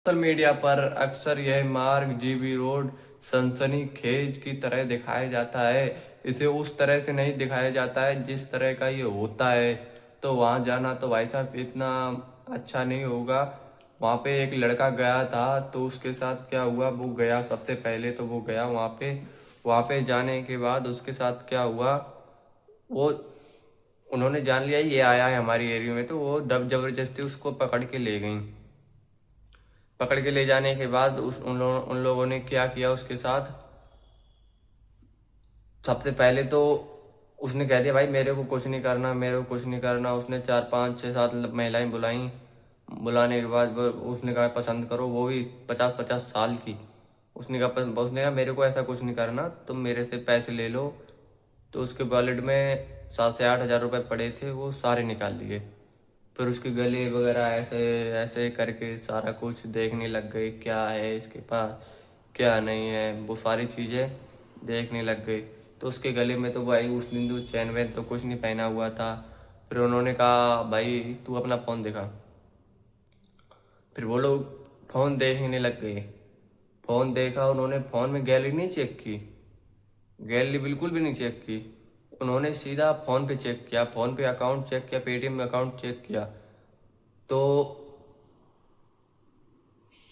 Social media पर अक्सर यह मार्ग जीबी रोड सनसनीखेज की तरह दिखाया जाता है। इसे उस तरह से नहीं दिखाया जाता है जिस तरह का ये होता है। तो वहाँ जाना तो भाई साहब इतना अच्छा नहीं होगा। वहाँ पे एक लड़का गया था तो उसके साथ क्या हुआ, वो गया सबसे पहले तो वो गया वहाँ पे जाने के बाद उसके साथ क्या हुआ, वो उन्होंने जान लिया ये आया है हमारी एरिया में, तो वो दब जबरदस्ती उसको पकड़ के ले गई। पकड़ के ले जाने के बाद उन लोगों ने क्या किया उसके साथ। सबसे पहले तो उसने कह दिया भाई मेरे को कुछ नहीं करना, मेरे को कुछ नहीं करना। उसने 4 5 6 7 महिलाएं बुलाई। बुलाने के बाद उसने कहा पसंद करो, वो भी 50 50 साल की। उसने कहा मेरे को ऐसा कुछ नहीं करना, तुम मेरे से पैसे ले लो। तो उसके वॉलेट में 7 से 8 हज़ार रुपये पड़े थे, वो सारे निकाल लिए। फिर उसके गले वगैरह ऐसे ऐसे करके सारा कुछ देखने लग गए, क्या है इसके पास क्या नहीं है, वो सारी चीज़ें देखने लग गए। तो उसके गले में तो भाई उस दिन तो चैन वैन तो कुछ नहीं पहना हुआ था। फिर उन्होंने कहा भाई तू अपना फ़ोन दिखा। फिर वो लोग फ़ोन देखने लग गए। फ़ोन देखा उन्होंने, फ़ोन में गैलरी नहीं चेक की, गैलरी बिल्कुल भी नहीं चेक की। उन्होंने सीधा फ़ोन पे चेक किया, फ़ोन पे अकाउंट चेक किया, पेटीएम में अकाउंट चेक किया। तो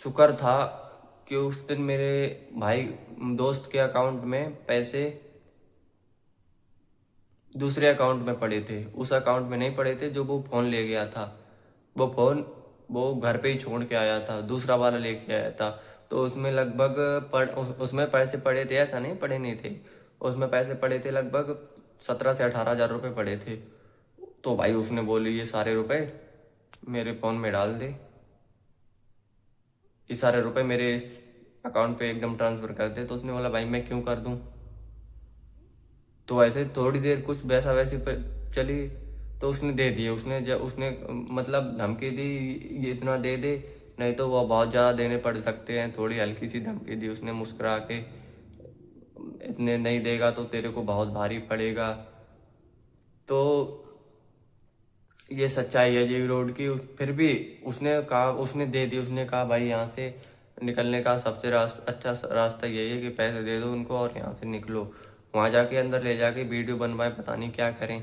शुक्र था कि उस दिन मेरे भाई दोस्त के अकाउंट में पैसे दूसरे अकाउंट में पड़े थे, उस अकाउंट में नहीं पड़े थे जो वो फ़ोन ले गया था। वो फ़ोन वो घर पे ही छोड़ के आया था, दूसरा वाला लेके आया था। तो उसमें लगभग उसमें पैसे पड़े थे, ऐसा नहीं पड़े नहीं थे। उसमें पैसे पड़े थे लगभग 17 से 18 हज़ार रुपये पड़े थे। तो भाई उसने बोली ये सारे रुपए मेरे फ़ोन में डाल दे, ये सारे रुपए मेरे इस अकाउंट पे एकदम ट्रांसफ़र कर दे। तो उसने बोला भाई मैं क्यों कर दूं। तो ऐसे थोड़ी देर कुछ वैसा वैसी चली। तो उसने दे दिए, उसने जब उसने मतलब धमकी दी ये इतना दे दे, नहीं तो वो बहुत ज़्यादा देने पड़ सकते हैं। थोड़ी हल्की सी धमकी दी उसने मुस्कुरा के, इतने नहीं देगा तो तेरे को बहुत भारी पड़ेगा। तो ये सच्चाई है जी रोड की। फिर भी उसने कहा, उसने दे दी, उसने कहा भाई यहाँ से निकलने का सबसे अच्छा रास्ता यही है कि पैसे दे दो उनको और यहाँ से निकलो। वहाँ जाके अंदर ले जाके वीडियो बनवाए, पता नहीं क्या करें।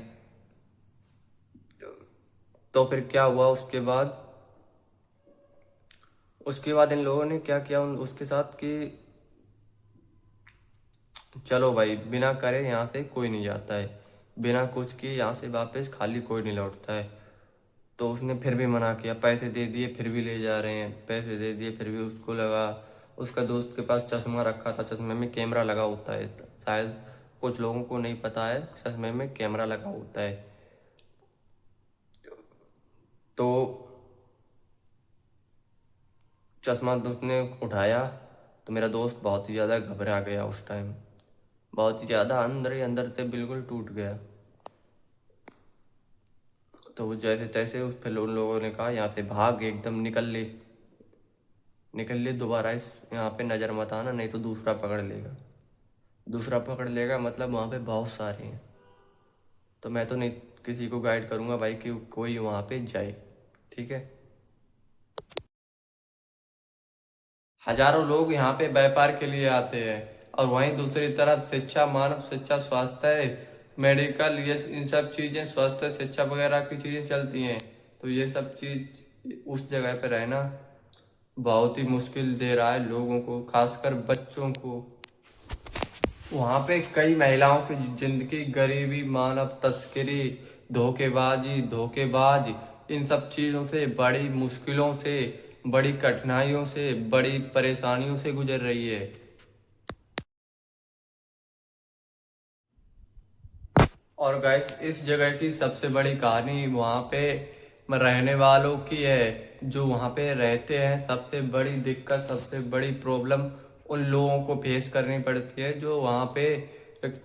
तो फिर क्या हुआ उसके बाद इन लोगों ने क्या किया उसके साथ कि चलो भाई बिना करे यहाँ से कोई नहीं जाता है, बिना कुछ किए यहाँ से वापस खाली कोई नहीं लौटता है। तो उसने फिर भी मना किया, पैसे दे दिए फिर भी ले जा रहे हैं, पैसे दे दिए फिर भी। उसको लगा उसका दोस्त के पास चश्मा रखा था, चश्मे में कैमरा लगा होता है, शायद कुछ लोगों को नहीं पता है चश्मे में कैमरा लगा होता है। तो चश्मा उसने उठाया तो मेरा दोस्त बहुत ही ज़्यादा घबरा गया उस टाइम, बहुत ही ज़्यादा अंदर ही अंदर से बिल्कुल टूट गया। तो वो जैसे तैसे फिर उन लोगों ने कहा यहाँ से भाग, एकदम निकल ले, निकल ले, दोबारा इस यहाँ पे नज़र मत आना नहीं तो दूसरा पकड़ लेगा। दूसरा पकड़ लेगा मतलब वहाँ पे बहुत सारे हैं। तो मैं तो नहीं किसी को गाइड करूँगा भाई कि कोई वहाँ पे जाए, ठीक है। हजारों लोग यहाँ पे व्यापार के लिए आते हैं और वहीं दूसरी तरफ शिक्षा, मानव शिक्षा, स्वास्थ्य, मेडिकल, ये इन सब चीज़ें, स्वास्थ्य शिक्षा वगैरह की चीज़ें चलती हैं। तो ये सब चीज़ उस जगह पे रहना बहुत ही मुश्किल दे रहा है लोगों को, खासकर बच्चों को। वहाँ पे कई महिलाओं की जिंदगी, गरीबी, मानव तस्करी, धोखेबाज, इन सब चीज़ों से, बड़ी मुश्किलों से, बड़ी कठिनाइयों से, बड़ी परेशानियों से गुजर रही है। और गाइस इस जगह की सबसे बड़ी कहानी वहाँ पे रहने वालों की है। जो वहाँ पे रहते हैं सबसे बड़ी दिक्कत, सबसे बड़ी प्रॉब्लम उन लोगों को फेस करनी पड़ती है जो वहाँ पे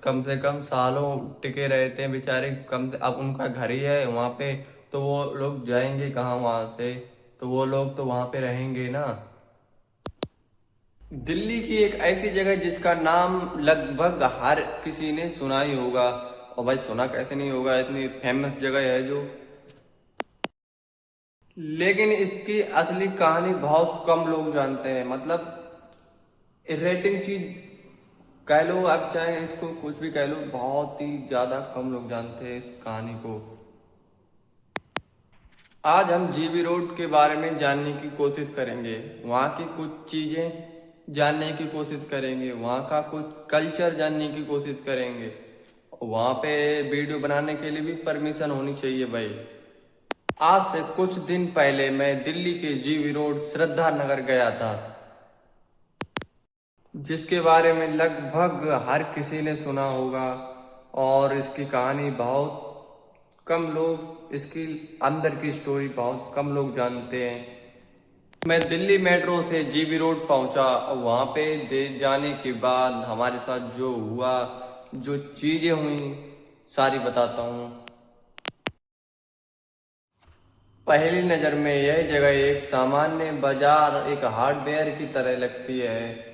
कम से कम सालों टिके रहते हैं बेचारे। कम से अब उनका घर ही है वहाँ पे, तो वो लोग जाएंगे कहाँ वहाँ से, तो वो लोग तो वहाँ पे रहेंगे ना। दिल्ली की एक ऐसी जगह जिसका नाम लगभग हर किसी ने सुना ही होगा, और भाई सुना कैसे नहीं होगा, इतनी फेमस जगह है जो लेकिन इसकी असली कहानी बहुत कम लोग जानते हैं। मतलब रेटिंग चीज कह लो, आप चाहे इसको कुछ भी कह लो, बहुत ही ज्यादा कम लोग जानते हैं इस कहानी को। आज हम जीबी रोड के बारे में जानने की कोशिश करेंगे, वहाँ की कुछ चीजें जानने की कोशिश करेंगे, वहाँ का कुछ कल्चर जानने की कोशिश करेंगे। वहाँ पे वीडियो बनाने के लिए भी परमिशन होनी चाहिए भाई। आज से कुछ दिन पहले मैं दिल्ली के जीबी रोड श्रद्धा नगर गया था, जिसके बारे में लगभग हर किसी ने सुना होगा। और इसकी कहानी बहुत कम लोग, इसकी अंदर की स्टोरी बहुत कम लोग जानते हैं। मैं दिल्ली मेट्रो से जीबी रोड पहुंचा। वहां पे दे जाने के बाद हमारे साथ जो हुआ, जो चीजें हुई, सारी बताता हूँ। पहली नज़र में यह जगह एक सामान्य बाजार, एक हार्डवेयर की तरह लगती है।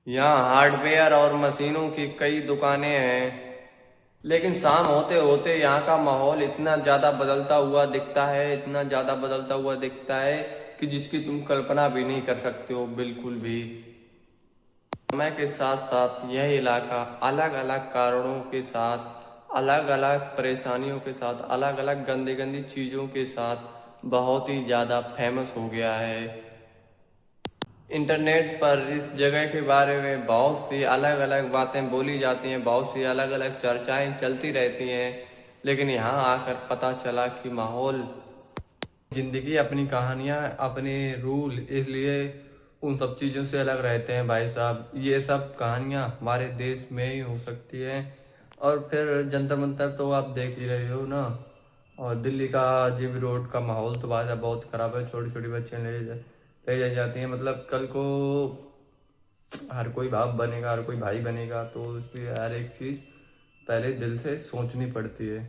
यहाँ हार्डवेयर और मशीनों की कई दुकानें हैं, लेकिन शाम होते होते यहाँ का माहौल इतना ज़्यादा बदलता हुआ दिखता है, इतना ज़्यादा बदलता हुआ दिखता है कि जिसकी तुम कल्पना भी नहीं कर सकते हो बिल्कुल भी। समय के साथ साथ यह इलाका अलग अलग कारणों के साथ, अलग अलग परेशानियों के साथ, अलग अलग गंदी गंदी चीज़ों के साथ बहुत ही ज़्यादा फेमस हो गया है। इंटरनेट पर इस जगह के बारे में बहुत सी अलग अलग बातें बोली जाती हैं, बहुत सी अलग अलग चर्चाएं चलती रहती हैं, लेकिन यहाँ आकर पता चला कि माहौल, जिंदगी, अपनी कहानियाँ, अपने रूल, इसलिए उन सब चीज़ों से अलग रहते हैं भाई साहब। ये सब कहानियाँ हमारे देश में ही हो सकती हैं। और फिर जंतर मंतर तो आप देख ही रहे हो ना। और दिल्ली का जीबी रोड का माहौल तो भाई साहब बहुत ख़राब है। छोटी छोटी बच्चियाँ ले जाई जाती हैं। मतलब कल को हर कोई बाप बनेगा, हर कोई भाई बनेगा, तो उसकी हर एक चीज़ पहले दिल से सोचनी पड़ती है।